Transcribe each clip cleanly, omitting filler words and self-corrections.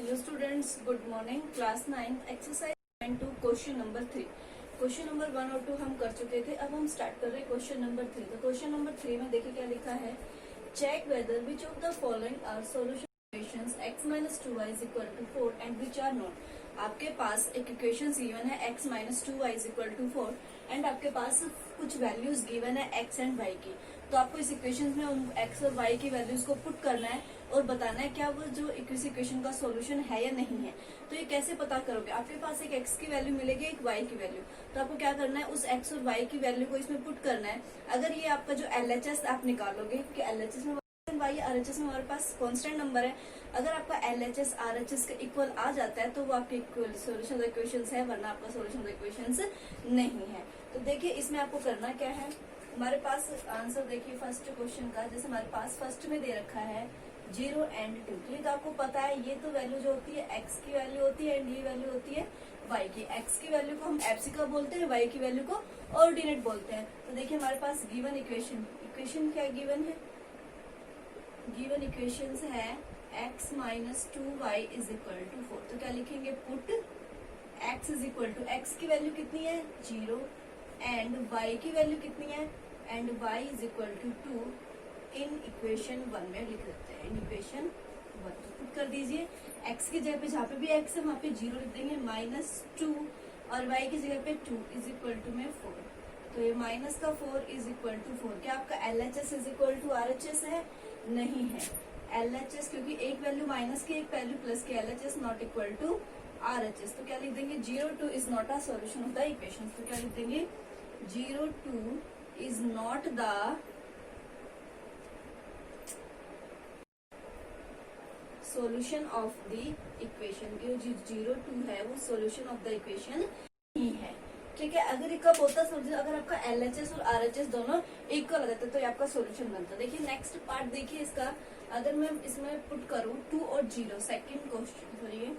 Hello students, good morning. Class 9 exercise 2 question number 3। Question number 1 और 2 हम कर चुके थे। अब हम स्टार्ट कर रहे हैं क्वेश्चन नंबर 3। तो क्वेश्चन नंबर 3 में देखिए क्या लिखा है। Check whether which of the following are solution equations x - 2y = 4 and which are not. आपके पास एक इक्वेशन गिवन है x - 2y = 4 एंड आपके पास कुछ वैल्यूज गिवन है x एंड y की। तो आपको इस इक्वेशन में उन x और y की वैल्यूज को पुट करना है और बताना है क्या वो जो इस इक्वेशन का सॉल्यूशन है या नहीं है। तो ये कैसे पता करोगे? आपके पास एक x की वैल्यू मिलेगी, एक y की वैल्यू। तो आपको क्या करना है, उस x और y की वैल्यू को इसमें पुट करना है। अगर ये आपका जो LHS आप निकालोगे, क्योंकि LHS में y RHS में हमारे पास कांस्टेंट नंबर है। अगर आपका LHS RHS के इक्वल आ जाता है तो वो आपके equal solution of the equations है, वरना आपका सॉल्यूशन ऑफ द इक्वेशंस नहीं है। तो देखिए इसमें आपको करना क्या है। हमारे पास आंसर देखिए फर्स्ट क्वेश्चन का, जैसे हमारे पास फर्स्ट में दे रखा है 0 एंड 2। तो आपको पता है ये तो वैल्यू जो होती है x की वैल्यू होती है एंड ये वैल्यू होती है y की। x की वैल्यू को हम एप्सिका बोलते हैं, y की वैल्यू को ऑर्डिनेट बोलते हैं। तो देखिए हमारे पास गिवन इक्वेशन क्या गिवन है? गिवन इक्वेशंस है x - 2y = 4। तो क्या लिखेंगे? पुट x = x की वैल्यू कितनी है 0 एंड y की वैल्यू कितनी है एंड y = 2 इन इक्वेशन 1 में लिख देते हैं। इन इक्वेशन 1 तो पुट कर दीजिए। x की जगह पे जहाँ पे भी x है वहाँ पे 0 लिख देंगे -2 और y की जगह पे 2 = में 4। तो ये -4 = 4। क्या आपका LHS = RHS है? नहीं है। LHS क्योंकि एक वैल्यू माइनस की एक वैल्यू प्लस की, LHS not equal to RHS। तो क्या लिख देंगे? 0 2 is not a solution of the equation. तो क्या लिख देंगे? 0 2 is not the solution of the equation. जो 0 2 है वो सॉल्यूशन ऑफ द इक्वेशन नहीं है। ठीक है, अगर ये कब होता है? अगर आपका LHS और RHS दोनों इक्वल हो जाते तो ये आपका सॉल्यूशन बनता। देखिए नेक्स्ट पार्ट देखिए इसका। अगर मैं इसमें पुट करूं 2 और 0, सेकंड क्वेश्चन करिए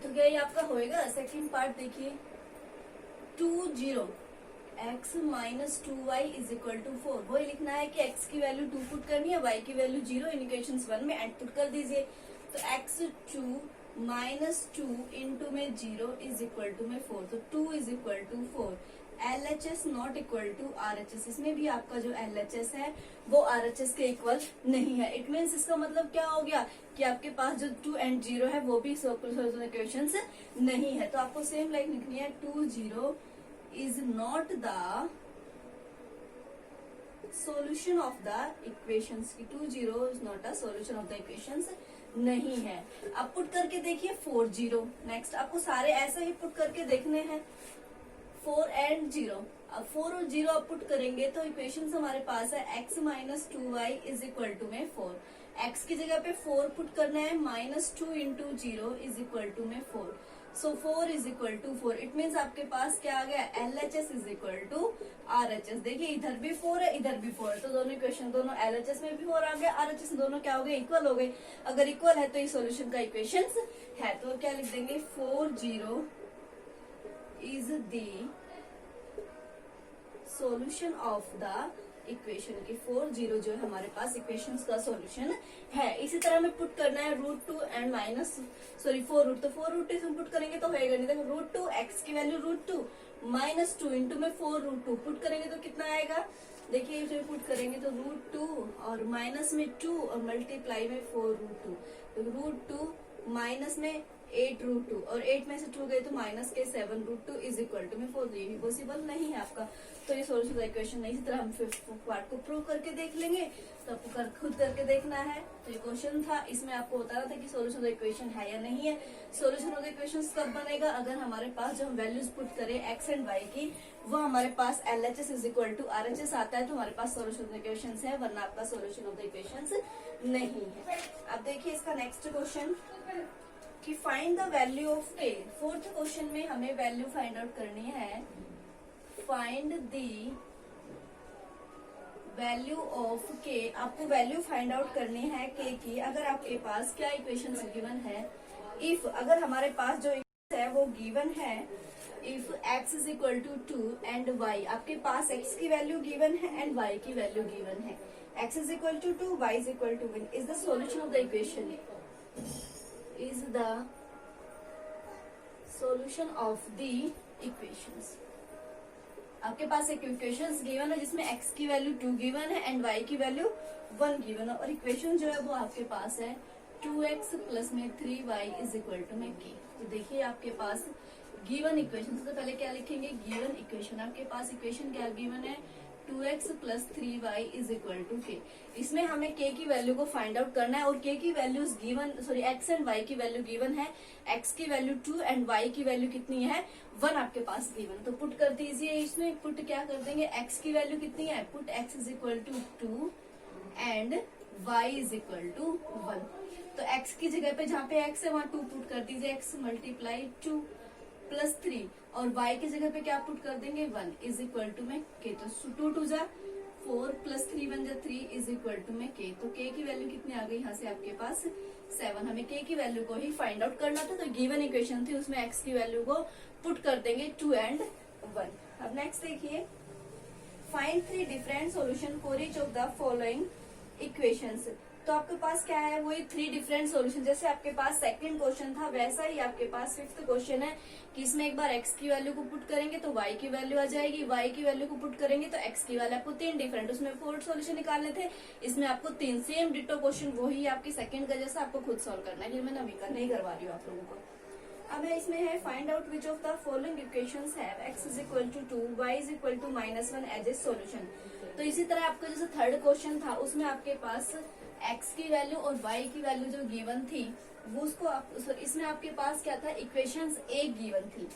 तो क्या ये आपका होएगा? सेकंड पार्ट देखिए 2 0 x - 2y = 4। वही लिखना है कि x की वैल्यू 2 पुट करनी है, y की वैल्यू 0 इन इक्वेशन 1 में एंड पुट कर दीजिए। तो x 2 -2 इंटू में 0 = में 4। तो 2 = 4। LHS not equal to RHS। इसमें भी आपका जो LHS है वो RHS के इक्वल नहीं है। इट मीन्स इसका मतलब क्या हो गया कि आपके पास जो 2 एंड 0 है वो भी सॉल्यूशन इक्वेशंस नहीं है। तो आपको सेम लाइक लिखनी है 2 0 is not the solution of the equations. 2 0 is not a solution of the equations नहीं है। अब पुट करके देखिए 4 0। नेक्स्ट आपको सारे ऐसे ही पुट करके देखने हैं 4 एंड 0। अब 4 और 0 आप पुट करेंगे तो इक्वेशन हमारे पास है x - 2y = में 4। x की जगह पे 4 पुट करना है, -2 इंटू 0 = में 4। सो 4 = 4। इट मीन्स आपके पास क्या आ गया? LHS = RHS। देखिए इधर भी 4 है, इधर भी 4 है, तो दोनों इक्वेशन दोनों LHS में भी 4 आ गया, RHS दोनों क्या हो गए? इक्वल हो गए। अगर इक्वल है तो ये सॉल्यूशन का इक्वेशन है। तो क्या लिख देंगे? 4 0 is the solution of the equation की। 4 0 जो है हमारे पास इक्वेशन का सॉल्यूशन है। इसी तरह में पुट करना है √2 एंड -4 रूट। तो 4 रूट हम पुट करेंगे तो होएगा नहीं। देखो √2 x की वैल्यू √2 -2 इंटू में 4 √2 पुट करेंगे तो कितना आएगा? देखिए इसे पुट करेंगे तो √2 और माइनस में 2 और मल्टीप्लाई में 4 √2। तो √2 माइनस में 8 √2 और 8 में से 2 गए तो माइनस के 7 √2 = में 4। ये भी पॉसिबल नहीं है आपका, तो ये सॉल्यूशन का इक्वेशन नहीं। इसी तरह हम फिफ्थ पार्ट को प्रूव करके देख लेंगे। तो आपको खुद करके देखना है। तो ये क्वेश्चन था, इसमें आपको बताना था कि सॉल्यूशन ऑफ द इक्वेशन है या नहीं है। सॉल्यूशन ऑफ द इक्वेशन कब बनेगा? अगर हमारे पास जो हम वैल्यूज पुट करें x एंड y की वो हमारे पास LHS = RHS आता है तो हमारे पास सॉल्यूशन ऑफ द इक्वेशन है, वरना आपका सॉल्यूशन ऑफ द इक्वेशन नहीं है। अब देखिए इसका नेक्स्ट क्वेश्चन कि find the value of k। Fourth question में हमें वैल्यू फाइंड आउट करनी है। Find the value of k। आपको वैल्यू फाइंड आउट करनी है k की। अगर आपके पास क्या इक्वेशन गिवन है, इफ अगर हमारे पास जो है वो गिवन है, इफ x = 2 एंड y, आपके पास x की वैल्यू गिवन है एंड y की वैल्यू गिवन है। x = 2 y = 1 is the solution of the equation. is the solution of the equations। आपके पास एक इक्वेशंस गिवन है जिसमें x की वैल्यू 2 गिवन है एंड y की वैल्यू 1 गिवन है, और इक्वेशन जो है वो आपके पास है 2x प्लस में 3y इज इक्वल टू में k। तो देखिए आपके पास गिवन इक्वेशन, तो पहले क्या लिखेंगे, गिवन इक्वेशन। आपके पास इक्वेशन क्या गिवन है, 2x plus 3y is equal to k। इसमें हमें k की वैल्यू को फाइंड आउट करना है, और k की values given, sorry x and y की वैल्यू गिवन है। x की वैल्यू 2 एंड y की वैल्यू कितनी है, 1 आपके पास गिवन। तो पुट कर दीजिए, इसमें पुट क्या कर देंगे, x की वैल्यू कितनी है, put x is equal to 2 and y is equal to 1। तो x की जगह पे जहाँ पे x है वहां 2 पुट कर दीजिए, x मल्टीप्लाई 2 प्लस 3, और y की जगह पे क्या पुट कर देंगे, 1 इज इक्वल टू में k। तो 2 2 जा 4 प्लस 3 1 जा 3 इज इक्वल टू में k। तो k की वैल्यू कितनी आ गई यहाँ से आपके पास 7। हमें k की वैल्यू को ही फाइंड आउट करना था, तो गिवन इक्वेशन थी उसमें x की वैल्यू को पुट कर देंगे 2 एंड 1। अब नेक्स्ट देखिए, find 3 different solution for each of the following equations. तो आपके पास क्या है, वही 3 डिफरेंट सॉल्यूशन। जैसे आपके पास सेकंड क्वेश्चन था वैसा ही आपके पास फिफ्थ क्वेश्चन है कि इसमें एक बार x की वैल्यू को पुट करेंगे तो y की वैल्यू आ जाएगी, y की वैल्यू को पुट करेंगे तो x की वैल्यू। आपको 3 डिफरेंट, उसमें 4 सॉल्यूशन निकालने थे, इसमें आपको 3 सेम डिटो क्वेश्चन वही आपकी सेकंड का जैसा आपको खुद सॉल्व करना है। ये मैं अभी नहीं करवा रही हूँ आप लोगों को। अब है इसमें है find out which of the following equations have x is equal to 2 y is equal to -1 as a solution. तो इसी तरह आपका जैसे थर्ड क्वेश्चन था उसमें आपके पास x की वैल्यू और y की वैल्यू जो गिवन थी वो उसको इसमें आपके पास क्या था, इक्वेशंस एक गिवन थी।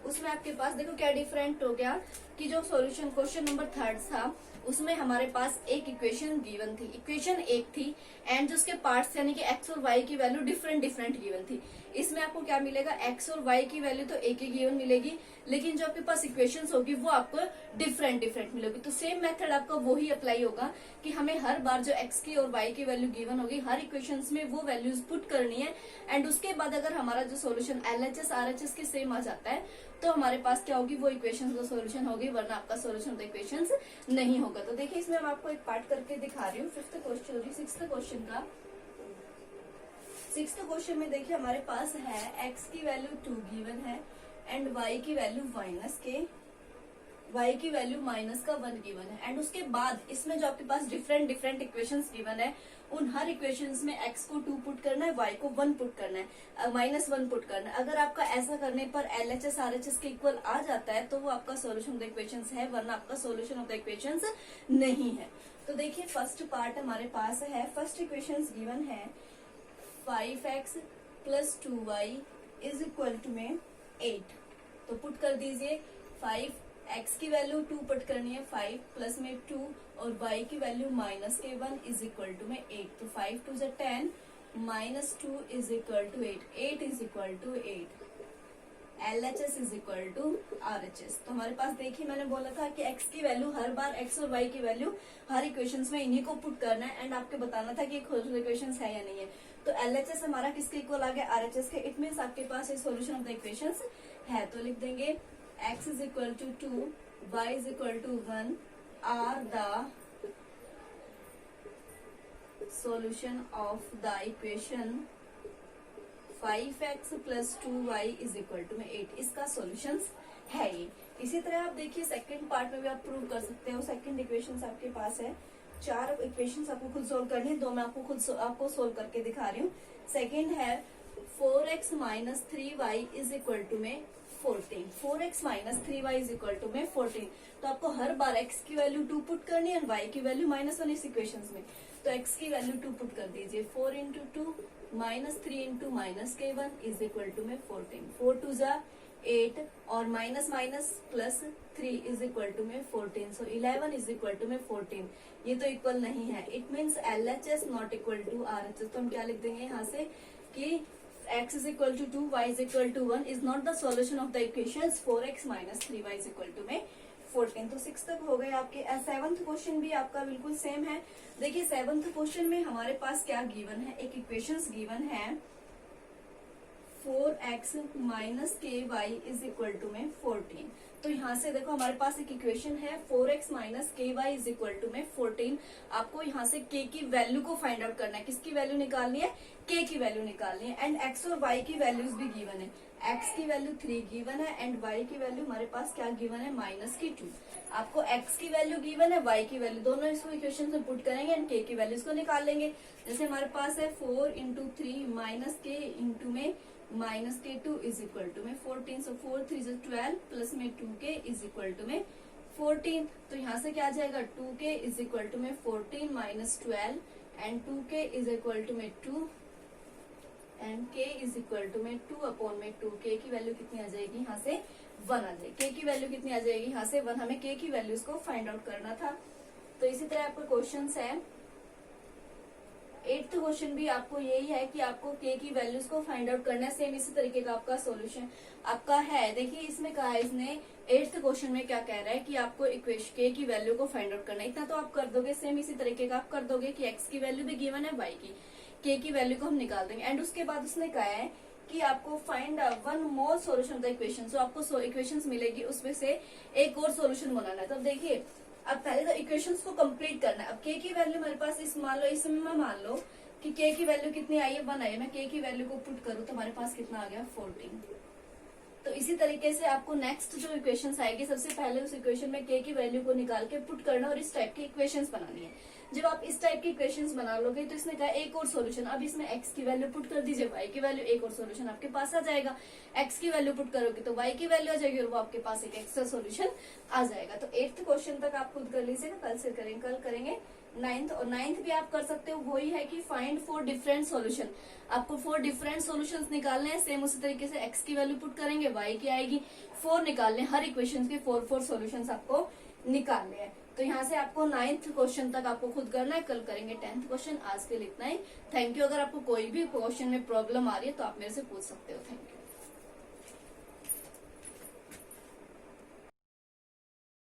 उसमें आपके पास देखो क्या डिफरेंट हो गया कि जो सॉल्यूशन क्वेश्चन नंबर थर्ड था उसमें हमारे पास एक इक्वेशन गिवन थी, इक्वेशन एक थी, एंड जो उसके पार्ट्स यानी कि x और y की वैल्यू डिफरेंट डिफरेंट गिवन थी। इसमें आपको क्या मिलेगा, x और y की वैल्यू तो एक ही गिवन मिलेगी, लेकिन जो आपके पास इक्वेशंस होगी वो आपको डिफरेंट डिफरेंट मिलेगी। तो सेम मेथड आपका वही अप्लाई होगा कि हमें हर बार जो x की और y की वैल्यू गिवन होगी हर इक्वेशंस में वो वैल्यूज पुट करनी है, एंड उसके बाद अगर हमारा जो सॉल्यूशन LHS RHS के सेम आ जाता है तो हमारे पास क्या होगी, वो इक्वेशन का सॉल्यूशन होगी, वरना आपका सॉल्यूशन ऑफ द इक्वेशंस नहीं होगा। तो देखिए इसमें मैं आपको एक पार्ट करके दिखा रही हूँ फिफ्थ क्वेश्चन, सिक्स्थ क्वेश्चन का। सिक्स्थ क्वेश्चन में देखिए हमारे पास है x की वैल्यू 2 गिवन है एंड y की वैल्यू y की वैल्यू -1 गिवन है, एंड उसके बाद इसमें जो आपके पास डिफरेंट डिफरेंट इक्वेशंस गिवन है उन हर इक्वेशंस में x को 2 पुट करना है, y को 1 पुट करना है, -1 पुट करना है। अगर आपका ऐसा करने पर LHS RHS के इक्वल आ जाता है तो वो आपका सॉल्यूशन ऑफ द इक्वेशंस है, वरना आपका सॉल्यूशन ऑफ द इक्वेशंस नहीं है। तो देखिए फर्स्ट पार्ट हमारे पास है, फर्स्ट इक्वेशंस गिवन है 5x plus 2y is equal to में 8। तो पुट कर दीजिए 5x की वैल्यू 2 पुट करनी है, 5 प्लस में 2 और y की वैल्यू -1 इज इक्वल टू में 8। तो 5 2 जा 10 -2 is equal to 8, 8 is equal to 8। LHS is equal to RHS। तो हमारे पास देखिए मैंने बोला था कि x की वैल्यू हर बार x और y की वैल्यू हर इक्वेशंस में इन्हीं को पुट करना है, एंड आपको बताना था कि इक्वेशंस है या नहीं है। तो LHS हमारा किसके इक्वल आ गया, RHS के। इट मीन्स आपके पास ये सॉल्यूशन ऑफ द इक्वेशंस है। तो लिख देंगे x is equal to 2 y is equal to 1 are the solution of the equation 5x plus 2y is equal to में 8। इसका सॉल्यूशंस है ये। इसी तरह आप देखिए सेकंड पार्ट में भी आप प्रूव कर सकते हो। सेकंड इक्वेशंस आपके पास है, 4 इक्वेशंस आपको खुद सोल्व करनी है, 2 मैं आपको सोल्व करके दिखा रही हूँ। सेकंड है 4x minus 3y is equal to में 14, 4x minus 3y is equal to में 14। तो आपको हर बार x की वैल्यू 2 पुट करनी है और y की वैल्यू -1 इस इक्वेशंस में। तो x की वैल्यू 2 पुट कर दीजिए, 4 into 2 -3 into -k1 is equal to में 14, 4 2 जा 8 और minus minus plus 3 is equal to में 14। सो 11 इज इक्वल टू में 14। ये तो इक्वल नहीं है, it means LHS not equal to RHS। तो हम क्या लिख देंगे यहाँ से कि x is equal to 2, y is equal to 1 is not the solution of the equations 4x minus 3y is equal to में 14। तो 6 तक हो गए आपके। 7th क्वेश्चन भी आपका बिल्कुल सेम है। देखिए 7th क्वेश्चन में हमारे पास क्या गिवन है, एक इक्वेशंस गिवन है 4x माइनस के वाई इज इक्वल टू में 14। तो यहाँ से देखो हमारे पास एक इक्वेशन है 4x माइनस के वाई इज इक्वल टू में 14। आपको यहाँ से k की वैल्यू को फाइंड आउट करना है। किसकी वैल्यू निकालनी है? k की वैल्यू निकालनी है। एंड x और y की वैल्यूज भी गिवन है। x की वैल्यू 3 गिवन है एंड y की वैल्यू हमारे पास क्या गिवन है? माइनस की 2। आपको x की वैल्यू गिवन है, y की वैल्यू, दोनों इसको इक्वेशन में पुट करेंगे एंड k की वैल्यूज को निकाल लेंगे। जैसे हमारे पास है 4 इंटू 3 माइनस के इंटू में माइनस के 2 इज इक्वल टू में 14। सो 4 3 12 प्लस में 2k इज इक्वल टू में 14। तो यहाँ से क्या आ जाएगा? 2k इज इक्वल टू में 14 minus 12 and 2k is equal to में 2 and k is equal to में 2 अपॉन में 2। k की वैल्यू कितनी आ जाएगी? यहाँ से 1 आ जाएगी। k की वैल्यू कितनी आ जाएगी? यहाँ से 1। हमें k की वैल्यूज को फाइंड आउट करना था। तो इसी तरह आपका क्वेश्चन है 8th क्वेश्चन भी आपको यही है कि आपको k की वैल्यूज को फाइंड आउट करना है। सेम इसी तरीके का आपका सॉल्यूशन आपका है। देखिए इसमें कहा है इसने 8th क्वेश्चन में क्या कह रहा है कि आपको इक्वेशन k की वैल्यू को फाइंड आउट करना है। इतना तो आप कर दोगे। सेम इसी तरीके का आप कर दोगे कि x की वैल्यू भी गिवन है, y की, k की वैल्यू को हम निकाल देंगे। एंड उसके बाद उसने कहा है कि आपको find one more solution of the equation. So आपको इक्वेशंस मिलेगी, उसमें से एक और सॉल्यूशन बनाना है। तो अब देखिए अब पहले तो इक्वेशंस को कंप्लीट करना है। अब k की वैल्यू मेरे पास इस मान लो इसमें मान लो कि k की वैल्यू कितनी आई है? 1 आई है। मैं k की वैल्यू को पुट करूं तो हमारे पास कितना आ गया? 14। तो इसी तरीके से आपको नेक्स्ट जो इक्वेशंस आएगी, सबसे पहले उस इक्वेशन में k की वैल्यू को निकाल के पुट करना और इस टाइप की इक्वेशंस बनानी है। जब आप इस टाइप की इक्वेशंस बना लोगे तो इसने कहा एक और सॉल्यूशन। अब इसमें x की वैल्यू पुट कर दीजिए, y की वैल्यू, एक और सॉल्यूशन आपके पास आ जाएगा। x की वैल्यू पुट करोगे तो y की वैल्यू आ जाएगी और वो आपके पास एक एक्स्ट्रा सॉल्यूशन आ जाएगा। तो 8th क्वेश्चन तक आप खुद कर लीजिएगा, कल करेंगे 9th। और 9th भी आप कर सकते हो। वही है कि फाइंड 4 डिफरेंट सॉल्यूशन। आपको 4 डिफरेंट सॉल्यूशंस निकालने हैं। सेम उसी तरीके से x की वैल्यू पुट करेंगे, y की आएगी, 4 निकालने। हर इक्वेशन के 4 सॉल्यूशंस आपको निकालने हैं। तो यहाँ से आपको 9th क्वेश्चन तक आपको खुद करना है। कल करेंगे 10th क्वेश्चन। आज के लिए इतना ही। Thank you. अगर आपको कोई भी क्वेश्चन में प्रॉब्लम आ रही है तो आप मेरे से पूछ सकते हो। Thank you.